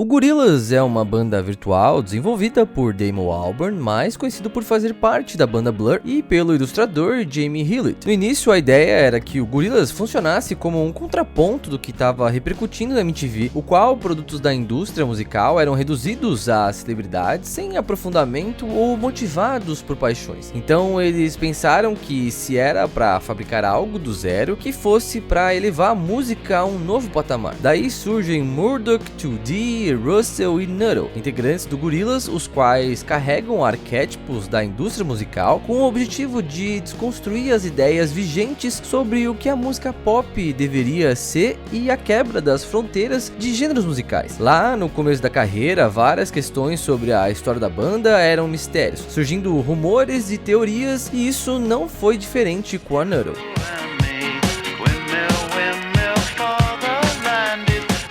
O Gorillaz é uma banda virtual desenvolvida por Damon Albarn, mais conhecido por fazer parte da banda Blur, e pelo ilustrador Jamie Hewlett. No início, a ideia era que o Gorillaz funcionasse como um contraponto do que estava repercutindo na MTV, o qual produtos da indústria musical eram reduzidos a celebridades sem aprofundamento ou motivados por paixões. Então eles pensaram que se era para fabricar algo do zero, que fosse para elevar a música a um novo patamar. Daí surgem Murdoch, 2D, Russell e Nuttall, integrantes do Gorillaz, os quais carregam arquétipos da indústria musical com o objetivo de desconstruir as ideias vigentes sobre o que a música pop deveria ser e a quebra das fronteiras de gêneros musicais. Lá no começo da carreira, várias questões sobre a história da banda eram mistérios, surgindo rumores e teorias, e isso não foi diferente com a Nuttall.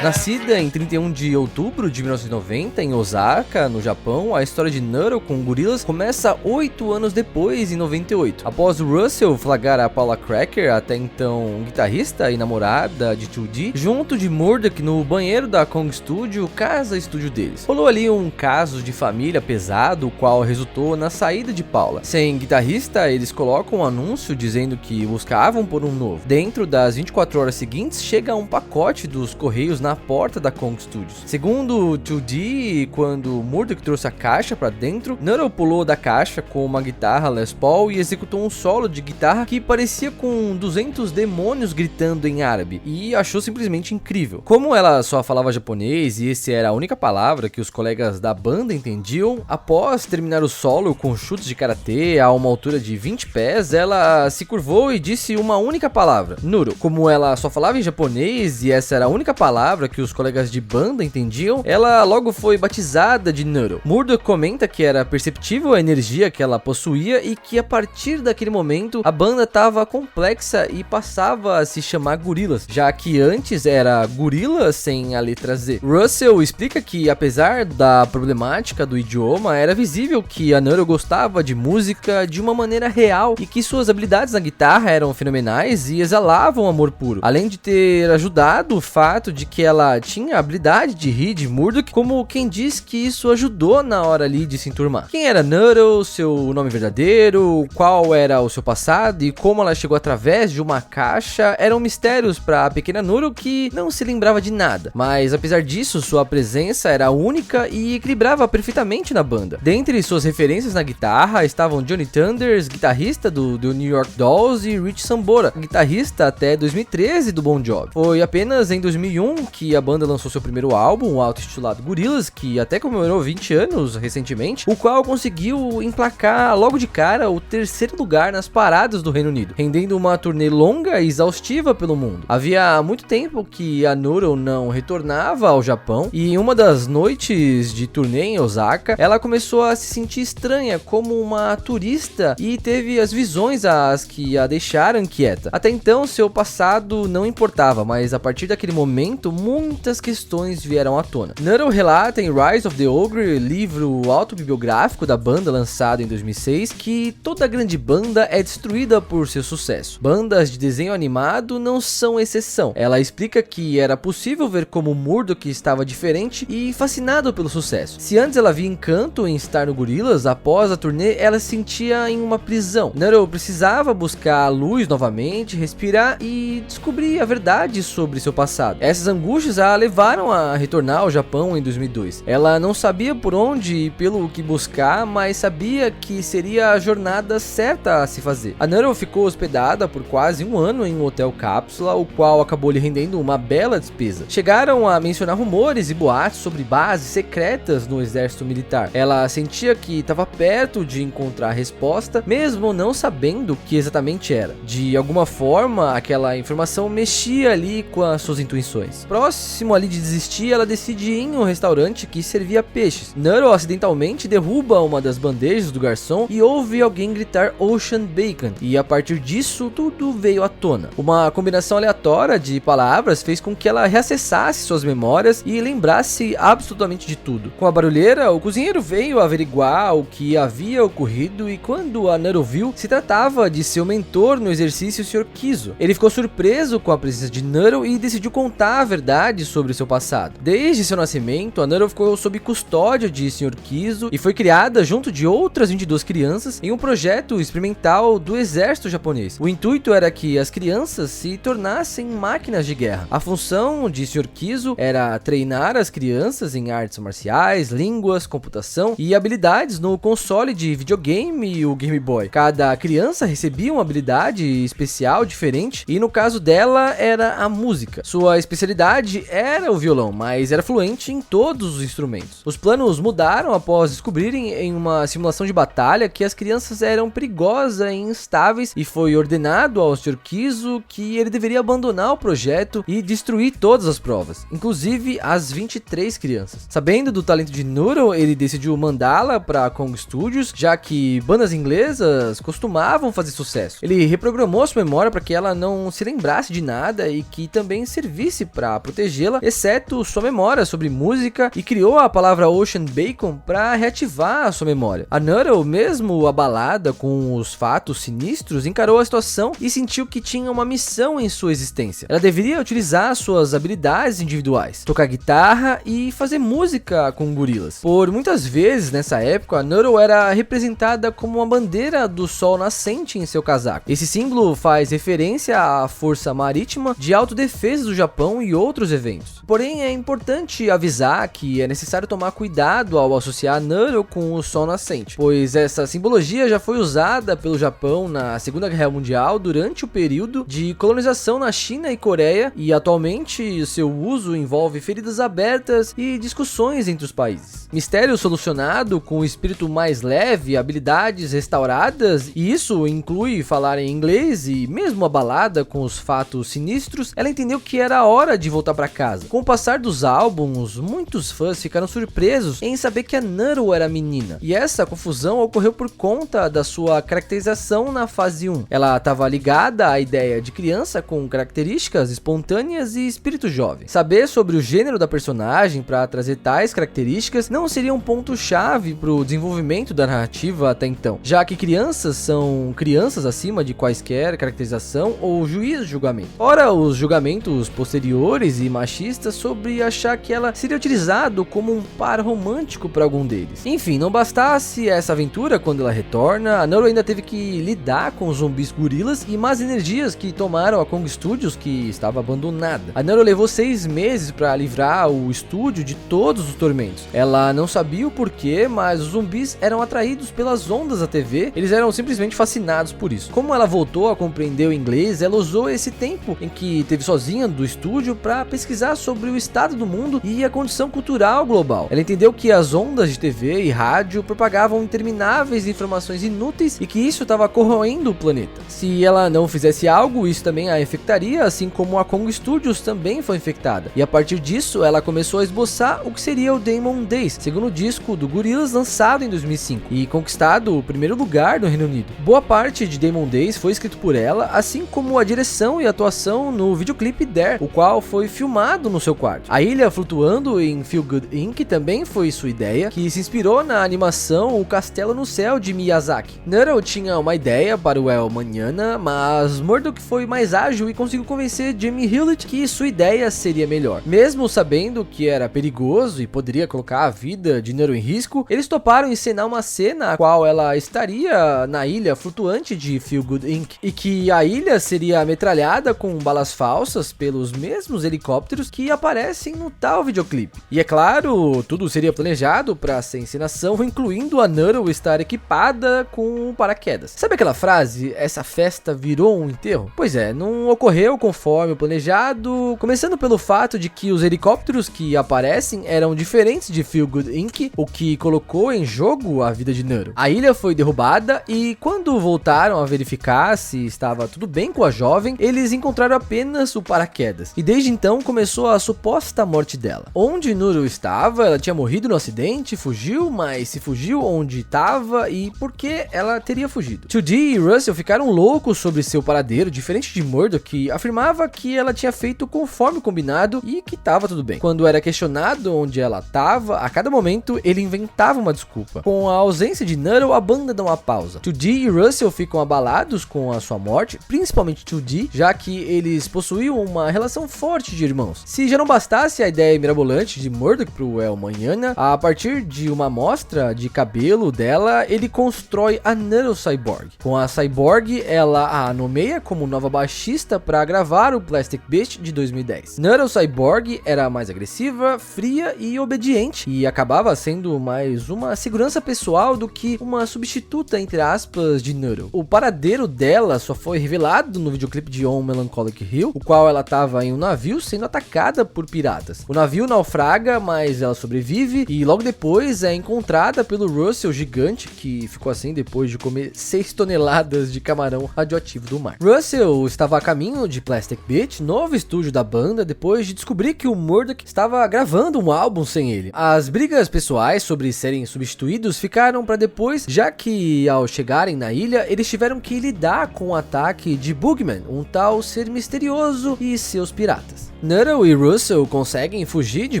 Nascida em 31 de outubro de 1990 em Osaka, no Japão, a história de Nuttall com o Gorillaz começa 8 anos depois, em 98. Após o Russell flagrar a Paula Cracker, até então guitarrista e namorada de 2D, junto de Murdoch no banheiro da Kong Studio, casa estúdio deles. Rolou ali um caso de família pesado, o qual resultou na saída de Paula. Sem guitarrista, eles colocam um anúncio dizendo que buscavam por um novo. Dentro das 24 horas seguintes, chega um pacote dos Correios na porta da Kong Studios. Segundo o 2D, quando Murdoch trouxe a caixa para dentro, Nuttall pulou da caixa com uma guitarra Les Paul e executou um solo de guitarra que parecia com 200 demônios gritando em árabe, e achou simplesmente incrível. Como ela só falava japonês e essa era a única palavra que os colegas da banda entendiam, após terminar o solo com chutes de karatê a uma altura de 20 pés, ela se curvou e disse uma única palavra: Nuttall. Como ela só falava em japonês e essa era a única palavra que os colegas de banda entendiam, ela logo foi batizada de Nuttall. Murdoch comenta que era perceptível a energia que ela possuía e que a partir daquele momento a banda estava complexa e passava a se chamar Gorillaz, já que antes era Gorilla sem a letra Z. Russell explica que apesar da problemática do idioma, era visível que a Nuttall gostava de música de uma maneira real e que suas habilidades na guitarra eram fenomenais e exalavam amor puro, além de ter ajudado o fato de que ela tinha a habilidade de rir de Murdoch, como quem diz que isso ajudou na hora ali de se enturmar. Quem era Nuttall, seu nome verdadeiro, qual era o seu passado e como ela chegou através de uma caixa eram mistérios para a pequena Nuttall, que não se lembrava de nada, mas apesar disso sua presença era única e equilibrava perfeitamente na banda. Dentre suas referências na guitarra estavam Johnny Thunders, guitarrista do New York Dolls, e Rich Sambora, guitarrista até 2013 do Bon Jovi. Foi apenas em 2001 que a banda lançou seu primeiro álbum, auto-intitulado Gorillaz, que até comemorou 20 anos recentemente, o qual conseguiu emplacar logo de cara o terceiro lugar nas paradas do Reino Unido, rendendo uma turnê longa e exaustiva pelo mundo. Havia muito tempo que a Nuttall não retornava ao Japão, e em uma das noites de turnê em Osaka, ela começou a se sentir estranha como uma turista e teve as visões as que a deixaram inquieta. Até então seu passado não importava, mas a partir daquele momento muitas questões vieram à tona. Nuttall relata em Rise of the Ogre, livro autobiográfico da banda lançado em 2006, que toda grande banda é destruída por seu sucesso. Bandas de desenho animado não são exceção. Ela explica que era possível ver como Murdoch estava diferente e fascinado pelo sucesso. Se antes ela via encanto em estar no Gorillaz, após a turnê ela se sentia em uma prisão. Nuttall precisava buscar a luz novamente, respirar e descobrir a verdade sobre seu passado. Essas angústias a levaram a retornar ao Japão em 2002. Ela não sabia por onde e pelo que buscar, mas sabia que seria a jornada certa a se fazer. A Nuttall ficou hospedada por quase um ano em um hotel cápsula, o qual acabou lhe rendendo uma bela despesa. Chegaram a mencionar rumores e boatos sobre bases secretas no exército militar. Ela sentia que estava perto de encontrar a resposta, mesmo não sabendo o que exatamente era. De alguma forma, aquela informação mexia ali com as suas intuições. Próximo ali de desistir, ela decide ir em um restaurante que servia peixes. Nuttall acidentalmente derruba uma das bandejas do garçom e ouve alguém gritar Ocean Bacon, e a partir disso tudo veio à tona. Uma combinação aleatória de palavras fez com que ela reacessasse suas memórias e lembrasse absolutamente de tudo. Com a barulheira, o cozinheiro veio averiguar o que havia ocorrido, e quando a Nuttall viu, se tratava de seu mentor no exercício, o Sr. Kizo. Ele ficou surpreso com a presença de Nuttall e decidiu contar a verdade verdade sobre seu passado. Desde seu nascimento, a Nuro ficou sob custódia de Sr. Kizo e foi criada junto de outras 22 crianças em um projeto experimental do exército japonês. O intuito era que as crianças se tornassem máquinas de guerra. A função de Sr. Kizo era treinar as crianças em artes marciais, línguas, computação e habilidades no console de videogame e o Game Boy. Cada criança recebia uma habilidade especial diferente e no caso dela era a música. Sua especialidade era o violão, mas era fluente em todos os instrumentos. Os planos mudaram após descobrirem em uma simulação de batalha que as crianças eram perigosas e instáveis e foi ordenado ao Sr. Kizo que ele deveria abandonar o projeto e destruir todas as provas, inclusive as 23 crianças. Sabendo do talento de Nuro, ele decidiu mandá-la para Kong Studios, já que bandas inglesas costumavam fazer sucesso. Ele reprogramou sua memória para que ela não se lembrasse de nada e que também servisse para protegê-la, exceto sua memória sobre música, e criou a palavra Ocean Bacon para reativar a sua memória. A Nuro, mesmo abalada com os fatos sinistros, encarou a situação e sentiu que tinha uma missão em sua existência. Ela deveria utilizar suas habilidades individuais, tocar guitarra e fazer música com gorilas. Por muitas vezes nessa época, a Nuro era representada como uma bandeira do sol nascente em seu casaco. Esse símbolo faz referência à força marítima de autodefesa do Japão e outros eventos. Porém, é importante avisar que é necessário tomar cuidado ao associar Nuro com o sol nascente, pois essa simbologia já foi usada pelo Japão na Segunda Guerra Mundial durante o período de colonização na China e Coreia, e atualmente seu uso envolve feridas abertas e discussões entre os países. Mistério solucionado com o espírito mais leve, habilidades restauradas, e isso inclui falar em inglês, e mesmo abalada com os fatos sinistros, ela entendeu que era hora de voltar para casa. Com o passar dos álbuns, muitos fãs ficaram surpresos em saber que a Nuro era menina, e essa confusão ocorreu por conta da sua caracterização na fase 1. Ela estava ligada à ideia de criança com características espontâneas e espírito jovem. Saber sobre o gênero da personagem para trazer tais características não seria um ponto-chave para o desenvolvimento da narrativa até então, já que crianças são crianças acima de quaisquer caracterização ou juízo de julgamento. Ora, os julgamentos posteriores e machistas sobre achar que ela seria utilizado como um par romântico para algum deles. Enfim, não bastasse essa aventura, quando ela retorna, a Nuro ainda teve que lidar com zumbis gorilas e más energias que tomaram a Kong Studios, que estava abandonada. A Nuro levou 6 meses para livrar o estúdio de todos os tormentos. Ela não sabia o porquê, mas os zumbis eram atraídos pelas ondas da TV, eles eram simplesmente fascinados por isso. Como ela voltou a compreender o inglês, ela usou esse tempo em que teve sozinha do estúdio para pesquisar sobre o estado do mundo e a condição cultural global. Ela entendeu que as ondas de TV e rádio propagavam intermináveis informações inúteis e que isso estava corroendo o planeta. Se ela não fizesse algo, isso também a infectaria, assim como a Kong Studios também foi infectada. E a partir disso, ela começou a esboçar o que seria o Demon Days, segundo disco do Gorillaz lançado em 2005 e conquistado o primeiro lugar no Reino Unido. Boa parte de Demon Days foi escrito por ela, assim como a direção e atuação no videoclipe There, o qual foi filmado no seu quarto. A ilha flutuando em Feel Good Inc. também foi sua ideia, que se inspirou na animação O Castelo no Céu de Miyazaki. Nuro tinha uma ideia para o El Manhana, mas Murdock foi mais ágil e conseguiu convencer Jamie Hewlett que sua ideia seria melhor. Mesmo sabendo que era perigoso e poderia colocar a vida de Nuro em risco, eles toparam encenar uma cena a qual ela estaria na ilha flutuante de Feel Good Inc. e que a ilha seria metralhada com balas falsas pelos mesmos helicópteros que aparecem no tal videoclipe. E é claro, tudo seria planejado para essa encenação, incluindo a Nuro estar equipada com um paraquedas. Sabe aquela frase, essa festa virou um enterro? Pois é, não ocorreu conforme o planejado, começando pelo fato de que os helicópteros que aparecem eram diferentes de Feel Good Inc., o que colocou em jogo a vida de Nuro. A ilha foi derrubada e quando voltaram a verificar se estava tudo bem com a jovem, eles encontraram apenas o paraquedas. E desde então começou a suposta morte dela. Onde Nuro estava, ela tinha morrido no acidente, fugiu, mas se fugiu onde estava e por que ela teria fugido. 2D e Russell ficaram loucos sobre seu paradeiro, diferente de Murdock, que afirmava que ela tinha feito conforme combinado e que estava tudo bem. Quando era questionado onde ela estava, a cada momento ele inventava uma desculpa. Com a ausência de Nuro, a banda dá uma pausa. 2D e Russell ficam abalados com a sua morte, principalmente 2D, já que eles possuíam uma relação forte de irmãos. Se já não bastasse a ideia mirabolante de Murdock pro El Manhana, a partir de uma amostra de cabelo dela, ele constrói a Nuttall Cyborg. Com a Cyborg, ela a nomeia como nova baixista para gravar o Plastic Beast de 2010. Nuttall Cyborg era mais agressiva, fria e obediente, e acabava sendo mais uma segurança pessoal do que uma substituta, entre aspas, de Nuttall. O paradeiro dela só foi revelado no videoclipe de On Melancholic Hill, o qual ela estava em um navio sendo atacada por piratas. O navio naufraga, mas ela sobrevive e logo depois é encontrada pelo Russell gigante, que ficou assim depois de comer 6 toneladas de camarão radioativo do mar. Russell estava a caminho de Plastic Beach, novo estúdio da banda, depois de descobrir que o Murdock estava gravando um álbum sem ele. As brigas pessoais sobre serem substituídos ficaram para depois, já que ao chegarem na ilha, eles tiveram que lidar com o ataque de Bugman, um tal ser misterioso, e seus piratas. Nuttall e Russell conseguem fugir de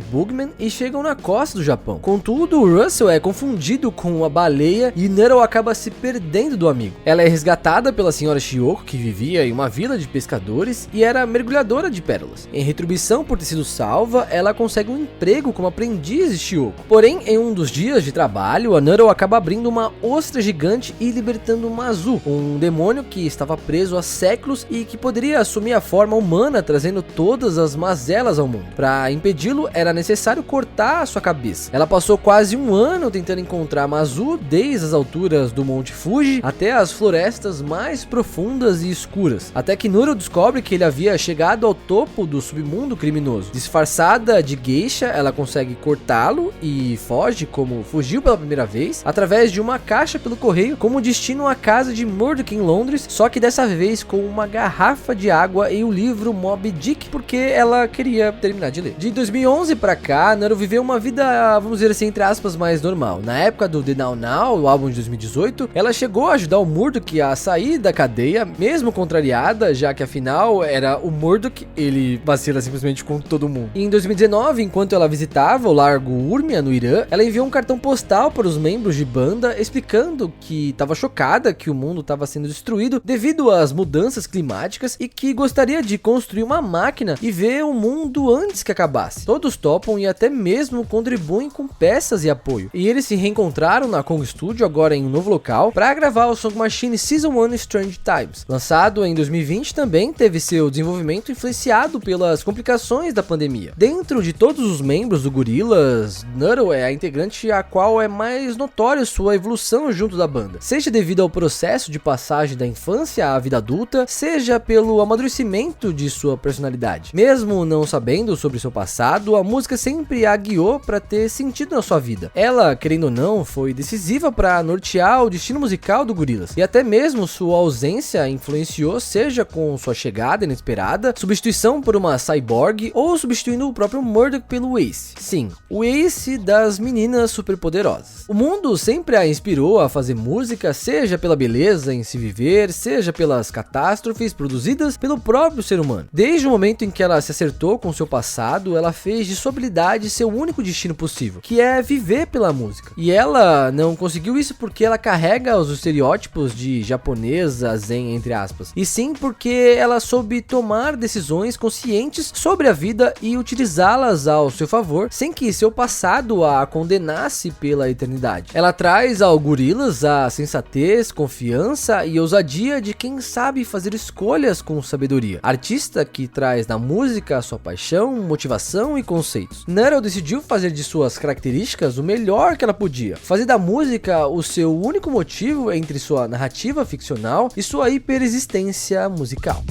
Bugman e chegam na costa do Japão. Contudo, Russell é confundido com uma baleia e Nuttall acaba se perdendo do amigo. Ela é resgatada pela senhora Shiyoko, que vivia em uma vila de pescadores e era mergulhadora de pérolas. Em retribuição por ter sido salva, ela consegue um emprego como aprendiz de Shiyoko. Porém, em um dos dias de trabalho, a Nuttall acaba abrindo uma ostra gigante e libertando Mazu, um demônio que estava preso há séculos e que poderia assumir a forma humana, trazendo todas as mazelas ao mundo. Para impedi-lo, era necessário cortar a sua cabeça. Ela passou quase um ano tentando encontrar Mazu, desde as alturas do Monte Fuji até as florestas mais profundas e escuras, até que Nuttall descobre que ele havia chegado ao topo do submundo criminoso. Disfarçada de geisha, ela consegue cortá-lo e foge, como fugiu pela primeira vez, através de uma caixa pelo correio, como destino à casa de Murdock em Londres, só que dessa vez com uma garrafa de água e o livro Moby Dick, porque ela queria terminar de ler. De 2011 pra cá, Nuttall viveu uma vida, vamos dizer assim, entre aspas, mais normal. Na época do The Now Now, o álbum de 2018, ela chegou a ajudar o Murdock a sair da cadeia, mesmo contrariada, já que afinal era o Murdock, ele vacila simplesmente com todo mundo. E em 2019, enquanto ela visitava o Largo Urmia, no Irã, ela enviou um cartão postal para os membros de banda, explicando que estava chocada que o mundo estava sendo destruído devido às mudanças climáticas e que gostaria de construir uma máquina e ver o mundo antes que acabasse. Todos topam e até mesmo contribuem com peças e apoio. E eles se reencontraram na Kong Studio, agora em um novo local, para gravar o Song Machine Season 1 Strange Times. Lançado em 2020, também teve seu desenvolvimento influenciado pelas complicações da pandemia. Dentro de todos os membros do Gorillaz, Nuttall é a integrante a qual é mais notório sua evolução junto da banda, seja devido ao processo de passagem da infância à vida adulta, seja pelo amadurecimento de sua personalidade. Mesmo não sabendo sobre seu passado, a música sempre a guiou para ter sentido na sua vida. Ela, querendo ou não, foi decisiva para nortear o destino musical do Gorillaz, e até mesmo sua ausência influenciou, seja com sua chegada inesperada, substituição por uma cyborg ou substituindo o próprio Murdock pelo Ace. Sim, o Ace das meninas superpoderosas. O mundo sempre a inspirou a fazer música, seja pela beleza em se viver, seja pelas catástrofes produzidas pelo próprio ser humano. Desde o momento em que ela se acertou com seu passado, ela fez de sua habilidade seu único destino possível, que é viver pela música. E ela não conseguiu isso porque ela carrega os estereótipos de japonesa zen, entre aspas, e sim porque ela soube tomar decisões conscientes sobre a vida e utilizá-las ao seu favor, sem que seu passado a condenasse pela eternidade. Ela traz ao Gorillaz a sensatez, confiança e ousadia de quem sabe fazer escolhas com sabedoria. Artista que traz na música sua paixão, motivação e conceitos. Nuttall decidiu fazer de suas características o melhor que ela podia, fazer da música o seu único motivo entre sua narrativa ficcional e sua hiperexistência musical.